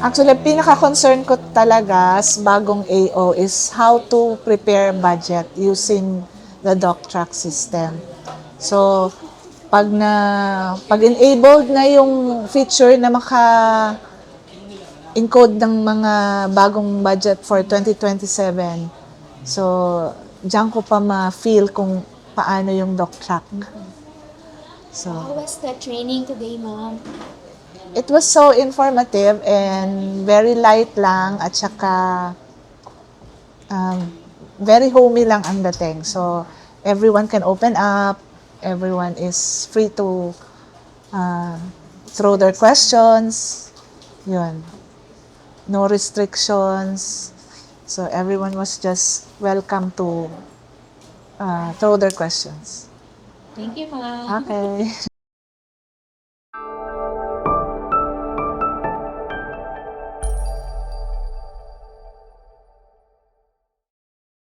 Actually, pinaka-concern ko talaga sa bagong AO is how to prepare budget using the DocTrack system. So, pag-enabled na yung feature na encode ng mga bagong budget for 2027. So, diyan ko pa ma-feel kung paano yung DocTrack. So, How was the training today, ma'am? it was so informative and very light lang at saka um, very homey lang ang dating. So, everyone can open up, everyone is free to throw their questions. Yun. No restrictions. So, everyone was just welcome to throw their questions. Thank you, ma'am. Okay.